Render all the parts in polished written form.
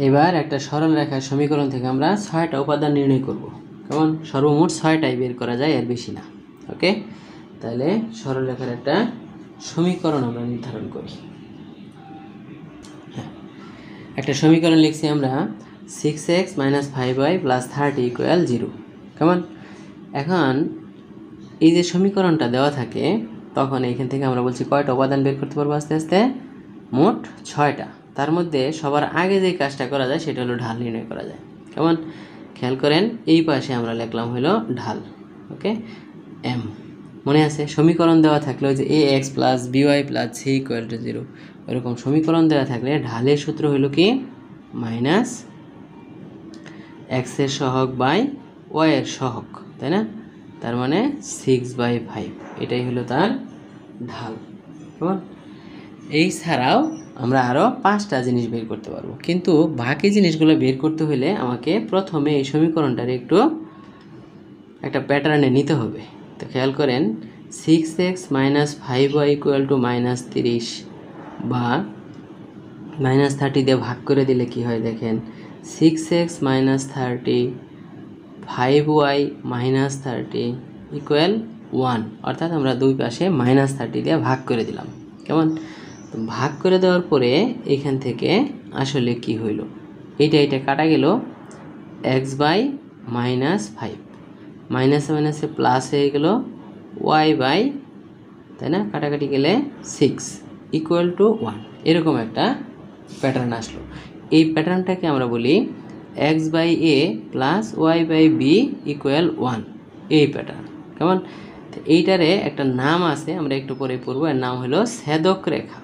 এবার একটা সরল রেখার সমীকরণ থেকে আমরা 6টা উপাদান নির্ণয় করব। কেমন? সর্বমোট 6টাই বের করা যায়, এর বেশি না। ওকে, তাহলে সরল রেখার একটা সমীকরণ আমরা নির্ধারণ করি। হ্যাঁ, একটা সমীকরণ লিখছি আমরা 6x - 5y + 30 = 0। কেমন? এখন এই যে সমীকরণটা দেওয়া থাকে তখন এইখান থেকে আমরা বলছি কয়টা উপাদান বের করতে পারবো আস্তে আস্তে? মোট 6টা। তার মধ্যে সবার আগে যে কাজটা করা যায় সেটা হলো ঢাল নির্ণয় করা যায়। কেমন? খেয়াল করেন, এই পাশে আমরা লিখলাম হলো ঢাল। ওকে, এম। মনে আছে? সমীকরণ দেওয়া থাকলে ওই যে ax + by + c = 0, এরকম সমীকরণ দেওয়া থাকলে ঢালের সূত্র হলো কি? -x এর সহগ বাই y এর সহগ, তাই না? তার মানে 6/5, এটাই হলো তার ঢাল। কেমন? এই ছাড়াও আমরা আরও 5টা জিনিস বের করতে পারবো, কিন্তু বাকি জিনিসগুলো বের করতে হলে আমাকে প্রথমে এই সমীকরণটার একটা প্যাটার্নে নিতে হবে। তো খেয়াল করেন, 6x - 5y = -30 বা -30 দিয়ে ভাগ করে দিলে কি হয় দেখেন, 6x - 30 5y - 30 = 1, অর্থাৎ আমরা দুই পাশে -30 দিয়ে ভাগ করে দিলাম। কেমন? তো ভাগ করে দেওয়ার পরে এখান থেকে আসলে কি হইল, এইটা কাটা গেল, x/-5 মাইনাসে মাইনাসে প্লাস হয়ে গেল y/, তাই না, কাটাকাটি গেলে 6 = 1, এরকম একটা প্যাটার্ন আসলো। এই প্যাটার্নটাকে আমরা বলি x/a + y/b = 1, এই প্যাটার্ন। কেমন? তো এইটারে একটা নাম আছে, আমরা একটু পরে পড়ব, এর নাম হলো ছেদক রেখা,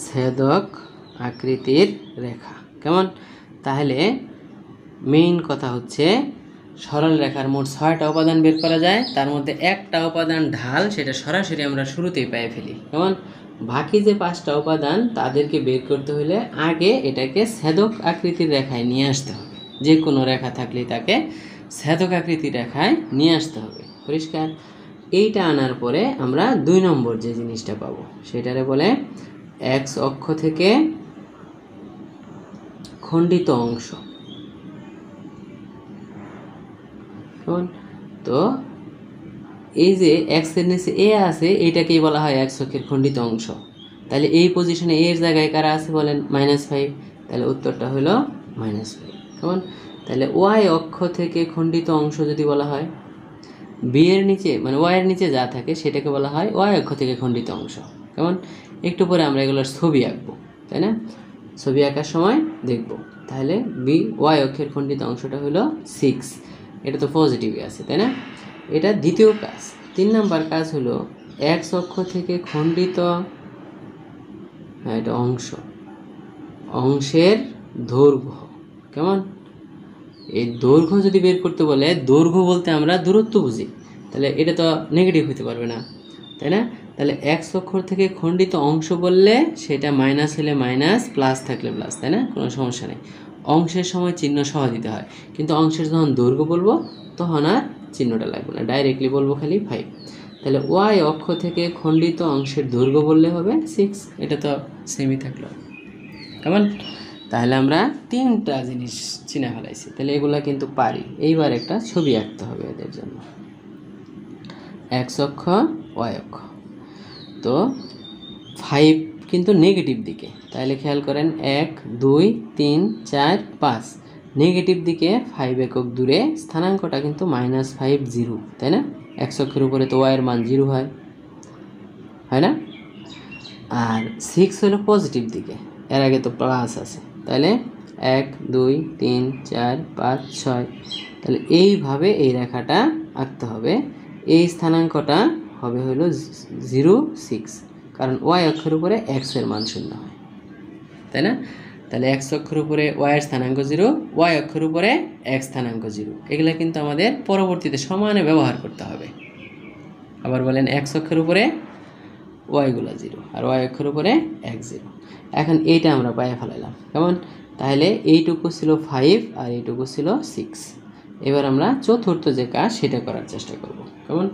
ছেদক আকৃতির রেখা। কেমন? তাহলে মেইন কথা হচ্ছে সরল রেখার মোট 6টা উপাদান বের করা যায়, তার মধ্যে একটা উপাদান ঢাল, সেটা সরাসরি আমরা শুরুতেই পেয়ে ফেলি। কেমন? বাকি যে 5টা উপাদান তাদেরকে বের করতে হলে আগে এটাকে ছেদক আকৃতির রেখায় নিয়ে আসতে হবে। যে কোনো রেখা থাকলেই তাকে ছেদক আকৃতির রেখায় নিয়ে আসতে হবে। পরিষ্কার? এইটা আনার পরে আমরা 2 নম্বর যে জিনিসটা পাবো সেটারে বলে x অক্ষ থেকে খণ্ডিত অংশ। তো এই যে x এর নিচে a আছে, এইটাকেই বলা হয় x অক্ষের খণ্ডিত অংশ। তাহলে এই পজিশনে a এর জায়গায় কারা আছে বলেন? -5, তাহলে উত্তরটা হলো -5। কেমন? তাহলে y অক্ষ থেকে খণ্ডিত অংশ যদি বলা হয়, b এর নিচে মানে y এর নিচে যা থাকে সেটাকে বলা হয় y অক্ষ থেকে খণ্ডিত অংশ। কেমন? একটু পরে আমরা এগুলোর ছবি আঁকবো, তাই না? ছবি আঁকার সময় দেখব। তাহলে y অক্ষের খণ্ডিত অংশটা হলো 6, এটা তো পজিটিভই আছে, তাই না? এটা দ্বিতীয় কাজ। 3 নাম্বার কাজ হলো x অক্ষ থেকে খণ্ডিত এটা অংশের দৈর্ঘ্য। কেমন? এই দৈর্ঘ্য যদি বের করতে বলে, দৈর্ঘ্য বলতে আমরা দূরত্ব বুঝি, তাহলে এটা তো নেগেটিভ হতে পারবে না, তাই না? তাহলে x অক্ষ থেকে খণ্ডিত অংশ বললে সেটা মাইনাস হলে মাইনাস, প্লাস থাকলে প্লাস, তাই না? কোনো সমস্যা নেই। অংশের সময় চিহ্ন সহ দিতে হয়, কিন্তু অংশের যখন দৈর্ঘ্য বলবো তখন আর চিহ্নটা লাগবে না, ডাইরেক্টলি বলবো খালি 5। তাহলে y অক্ষ থেকে খণ্ডিত অংশের দৈর্ঘ্য বললে হবে 6, এটা তো সেমই থাকলো। কেমন? তাহলে আমরা 3টা জিনিস চিনে ফেলাইছি, তাহলে এগুলা কিন্তু পারি। এইবার একটা ছবি আঁকতে হবে এদের জন্য, x অক্ষ y অক্ষ। তো 5 কিন্তু নেগেটিভ দিকে, তাহলে খেয়াল করেন 1 2 3 4 5, নেগেটিভ দিকে 5 একক দূরে, স্থানাঙ্কটা কিন্তু -5 0, তাই না? x অক্ষের উপরে তো y এর মান 0 হয় না? আর 6 হলো পজিটিভ দিকে, এর আগে তো প্লাস আছে, তাহলে 1 2 3 4 5 6, তাহলে এইভাবে এই রেখাটা আঁকতে হবে। এই স্থানাঙ্কটা হবে হলো 0 6, কারণ y অক্ষের উপরে x এর মান 0 হয়, তাই না? তাহলে x অক্ষের উপরে y এর স্থানাঙ্ক 0, y অক্ষের উপরে x স্থানাঙ্ক 0, এগুলা কিন্তু আমাদের পরবর্তীতে সমানে ব্যবহার করতে হবে। আবার বলেন, x অক্ষের উপরে y গুলা 0 আর y অক্ষের উপরে x 0। এখন এইটা আমরা পায়ে ফেলাইলাম। কেমন? তাহলে এইটুকু ছিল 5 আর এইটুকু ছিল 6। এবার আমরা চতুর্থ যে কাজ সেটা করার চেষ্টা করব। কেমন?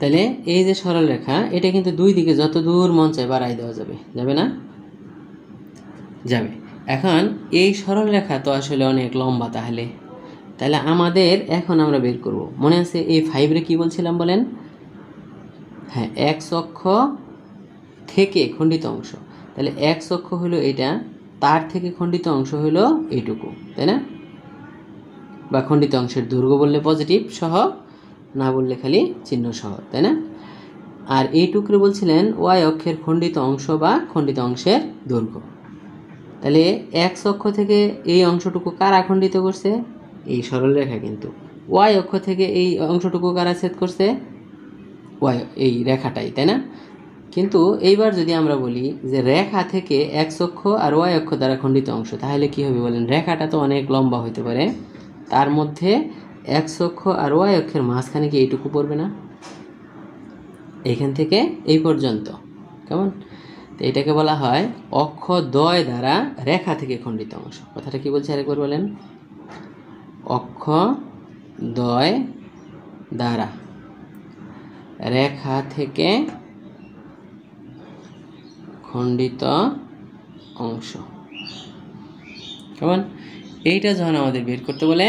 তাহলে এই যে সরল রেখা, এটা কিন্তু দুই দিকে যত দূর মন চায় বাড়াই দেওয়া যাবে, যাবে না? যাবে। এখন এই সরল রেখা তো আসলে অনেক লম্বা, তাহলে আমাদের এখন আমরা বের করব, মনে আছে এই 5 রে কি বলছিলাম বলেন? হ্যাঁ, এক্স অক্ষ থেকে খণ্ডিত অংশ। তাহলে এক্স অক্ষ হলো এটা, তার থেকে খণ্ডিত অংশ হলো এইটুকু, তাই না? বা খণ্ডিত অংশের দৈর্ঘ্য বললে পজিটিভ সহ, না বললে খালি চিহ্ন সহ, তাই না? আর এইটুকু বলছিলেন ওয়াই অক্ষের খণ্ডিত অংশ বা খণ্ডিত অংশের দৈর্ঘ্য। তাহলে এক্স অক্ষ থেকে এই অংশটুকু কারা খণ্ডিত করছে? এই সরল রেখা। কিন্তু ওয়াই অক্ষ থেকে এই অংশটুকু কারা ছেদ করছে? ওয়াই, এই রেখাটাই, তাই না? কিন্তু এইবার যদি আমরা বলি যে রেখা থেকে এক্স অক্ষ আর ওয়াই অক্ষ দ্বারা খণ্ডিত অংশ, তাহলে কি হবে বলেন? রেখাটা তো অনেক লম্বা হতে পারে, তার মধ্যে এক্স অক্ষ আর ওয়াই অক্ষের মাঝখানে কি এইটুকু পড়বে না? এইখান থেকে এই পর্যন্ত, কেমন? তো এটাকে বলা হয় অক্ষদ্বয় দ্বারা রেখা থেকে খণ্ডিত অংশ। কথাটা কি বলছে আরেকবার বলেন? অক্ষদ্বয় দ্বারা রেখা থেকে খণ্ডিত অংশ, কেমন? এইটা যখন আমাদের বের করতে বলে,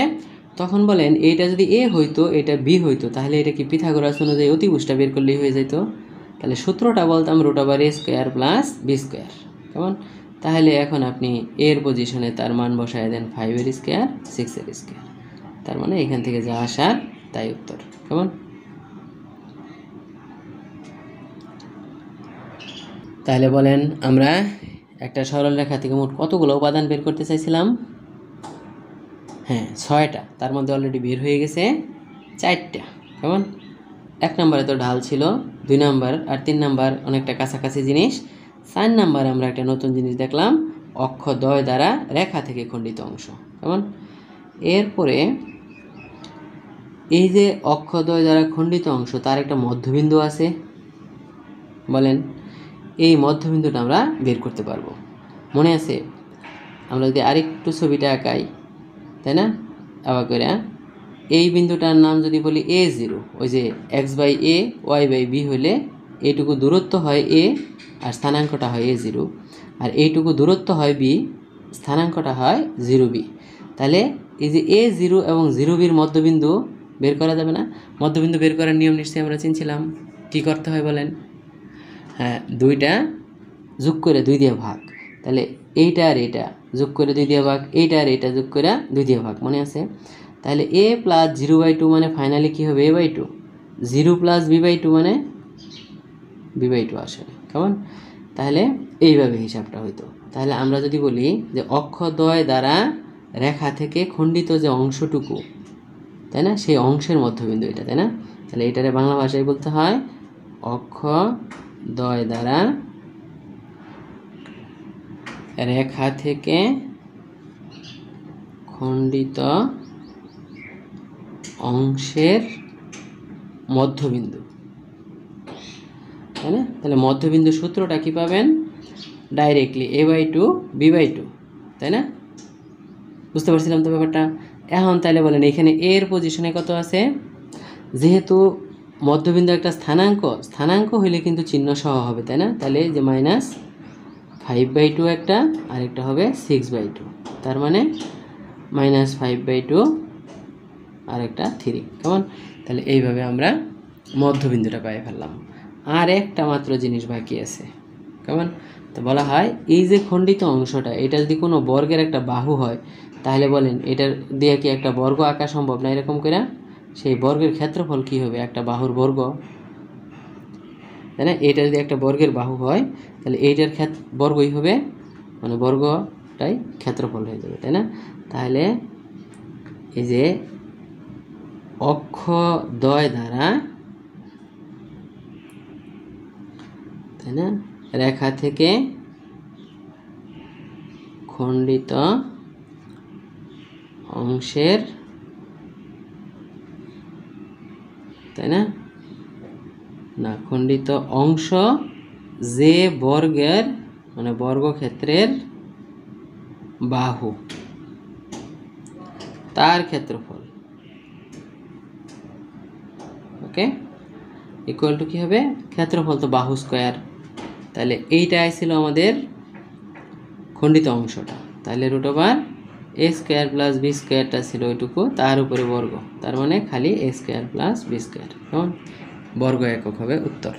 তখন বলেন এইটা যদি এ হইতো, এটা বি হইতো, তাহলে এটা কি পিথাগোরাস অনুযায়ী অতিভুজটা বের করলেই হয়ে যেত। তাহলে সূত্রটা বলতাম √a² + b², কেমন? তাহলে এখন আপনি এর পজিশনে তার মান বসায় দেন 5 এর স্কয়ার 6 এর স্কয়ার, তার মানে এখান থেকে যা আসার তাই উত্তর, কেমন? তাহলে বলেন আমরা একটা সরল রেখা থেকে মোট কতগুলো উপাদান বের করতে চাইছিলাম? হ্যাঁ, 6টা। তার মধ্যে অলরেডি বের হয়ে গেছে 4টা, কেমন? 1 নম্বরে তো ঢাল ছিল, 2 নম্বর আর 3 নম্বর অনেকটা কাছাকাছি জিনিস। 4 নম্বরে আমরা একটা নতুন জিনিস দেখলাম, অক্ষদ্বয় দ্বারা রেখা থেকে খণ্ডিত অংশ, কেমন? এরপরে এই যে অক্ষদ্বয় দ্বারা খণ্ডিত অংশ, তার একটা মধ্যবিন্দু আছে, বলেন এই মধ্যবিন্দুটা আমরা বের করতে পারবো। মনে আছে? আমরা যদি আরেকটু ছবিটা আঁকাই, তাই না? আবার করে এই বিন্দুটার নাম যদি বলি a0, ওই যে x/a y/b হইলে এইটুকু দূরত্ব হয় a আর স্থানাঙ্কটা হয় a0, আর এইটুকু দূরত্ব হয় b, স্থানাঙ্কটা হয় 0b। তাহলে এই যে a0 এবং 0bর মধ্যবিন্দু বের করা যাবে না? মধ্যবিন্দু বের করার নিয়ম নিশ্চয়ই আমরা চিনছিলাম। কি করতে হয় বলেন? হ্যাঁ, দুইটা যোগ করে 2 দিয়ে ভাগ। তাহলে এইটা আর এইটা যোগ করে 2 দিয়ে ভাগ, এইটা আর এইটা যোগ করে 2 দিয়ে ভাগ, মনে আছে? তাহলে a + 0/2 মানে ফাইনালি কি হবে? a/2। 0 + b/2 মানে b/2 আসলে, কেমন? তাহলে এইভাবে হিসাবটা হইতো। তাহলে আমরা যদি বলি যে অক্ষদ্বয় দ্বারা রেখা থেকে খণ্ডিত যে অংশটুকু, তাই না, সেই অংশের মধ্যবিন্দু এটা, তাই না? তাহলে এটারে বাংলা ভাষায় বলতে হয় অক্ষদ্বয় দ্বারা রেখা থেকে খণ্ডিত অংশের মধ্যবিন্দু, তাই না? তাহলে মধ্যবিন্দু সূত্রটা কি পাবেন? ডাইরেক্টলি a/2 b/2, তাই না? বুঝতে পারছিলাম তো ব্যাপারটা? এখন তাহলে বলেন এখানে এর পজিশনে কত আছে? যেহেতু মধ্যবিন্দু একটা স্থানাঙ্ক হইলে কিন্তু চিহ্ন সহ হবে, তাই না? তাহলে যে -5/2 একটা, আর একটা হবে 6/2, তার মানে -5/2 আর একটা 3, কেমন? তাহলে এইভাবে আমরা মধ্যবিন্দুটা পেয়ে ফেললাম। আর একটা মাত্র জিনিস বাকি আছে, কেমন? তো বলা হয় এই যে খণ্ডিত অংশটা, এটা যদি কোনো বর্গের একটা বাহু হয়, তাহলে বলেন এটার দিয়ে কি একটা বর্গ আঁকা সম্ভব না? এরকম করে সেই বর্গের ক্ষেত্রফল কি হবে? একটা বাহুর বর্গ, তাই না? এটা যদি একটা বর্গের বাহু হয়, তাহলে এইটার বর্গই হবে, মানে বর্গটাই ক্ষেত্রফল হয়ে যাবে, তাই না? তাহলে এই যে অক্ষদ্বয় দ্বারা, তাই না, রেখা থেকে খণ্ডিত অংশের, তাই না, না খণ্ডিত অংশ যে বর্গের, মানে বর্গক্ষেত্রের বাহু, তার ক্ষেত্রফল। ওকে, ইকুয়াল টু কী হবে, ক্ষেত্রফল তো বাহু স্কোয়ার, তাহলে এইটাই ছিল আমাদের খণ্ডিত অংশটা। তাহলে root over a square plus B স্কোয়ারটা ছিল ওইটুকু, তার উপরে বর্গ, তার মানে খালি এ স্কোয়ার প্লাস বি স্কোয়ার, কেমন, বর্গ একক হবে উত্তর।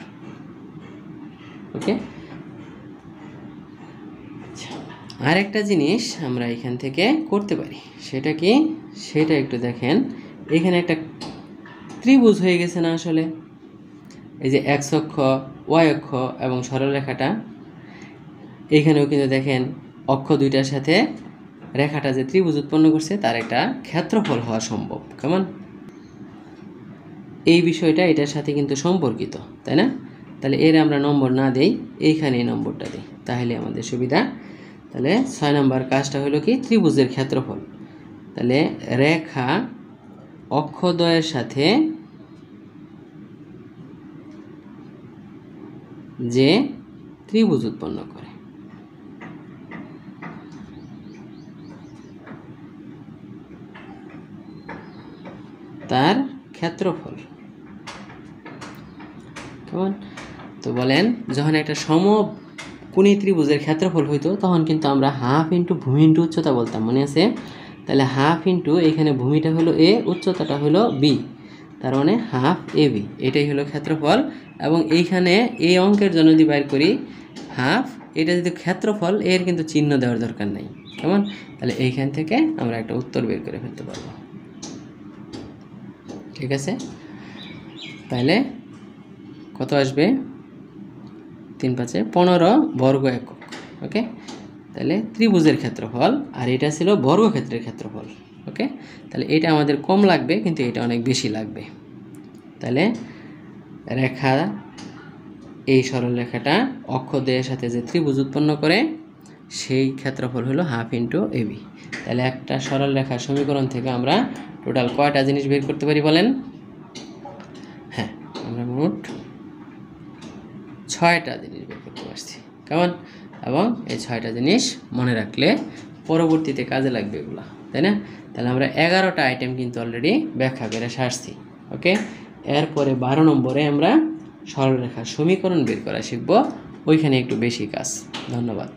ওকে, আর একটা জিনিস আমরা এখান থেকে করতে পারি, সেটা কি, সেটা একটু দেখেন। এখানে একটা ত্রিভুজ হয়ে গেছে না আসলে, এই যে এক্স অক্ষ, ওয়াই অক্ষ এবং সরলরেখাটা, এখানেও কিন্তু দেখেন অক্ষ দুইটার সাথে রেখাটা যে ত্রিভুজ উৎপন্ন করছে তার একটা ক্ষেত্রফল হওয়া সম্ভব, কেমন, এই বিষয়টা এটার সাথে কিন্তু সম্পর্কিত, তাই না? তাহলে এর আমরা নম্বর না দেই, এইখানে নম্বরটা দিই, তাহলে আমাদের সুবিধা। তাহলে 6 নম্বর কাজটা হলো কি, ত্রিভুজের ক্ষেত্রফল। তাহলে রেখা অক্ষদ্বয়ের সাথে যে ত্রিভুজ উৎপন্ন করে তার ক্ষেত্রফল, কেমন। তো বলেন, যখন একটা সমকোণী ত্রিভুজের ক্ষেত্রফল হইতো তখন কিন্তু আমরা হাফ ইন্টু ভূমি ইন্টু উচ্চতা বলতাম, মনে আছে? তাহলে হাফ ইন্টু, এখানে ভূমিটা হলো এ, উচ্চতাটা হলো বি, তার মানে হাফ এ বি, এটাই হলো ক্ষেত্রফল। এবং এইখানে এই অঙ্কের জন্য যদি বাইর করি হাফ, এটা যদি ক্ষেত্রফল, এর কিন্তু চিহ্ন দেওয়ার দরকার নেই, কেমন। তাহলে এইখান থেকে আমরা একটা উত্তর বের করে ফেলতে পারবো, ঠিক আছে? তাহলে কত আসবে, 3 5 15 বর্গ একক। ওকে, তাহলে ত্রিভুজের ক্ষেত্রফল, আর এটা ছিল বর্গক্ষেত্রের ক্ষেত্রফল। ওকে, তাহলে এটা আমাদের কম লাগবে, কিন্তু এটা অনেক বেশি লাগবে। তাহলে রেখা, এই সরল রেখাটা অক্ষদ্বয়ের সাথে যে ত্রিভুজ উৎপন্ন করে সেই ক্ষেত্রফল হলো হাফ ইন্টু এবি। তাহলে একটা সরল রেখার সমীকরণ থেকে আমরা টোটাল কয়টা জিনিস বের করতে পারি বলেন? হ্যাঁ, আমরা মোট 6টা জিনিস বের করতে পারছি, কেমন। এবং এই 6টা জিনিস মনে রাখলে পরবর্তীতে কাজে লাগবে এগুলো, তাই না? তাহলে আমরা 11টা আইটেম কিন্তু অলরেডি ব্যাখ্যা করে সারছি। ওকে, এরপরে 12 নম্বরে আমরা সরলরেখার সমীকরণ বের করা শিখব, ওইখানে একটু বেশি কাজ। ধন্যবাদ।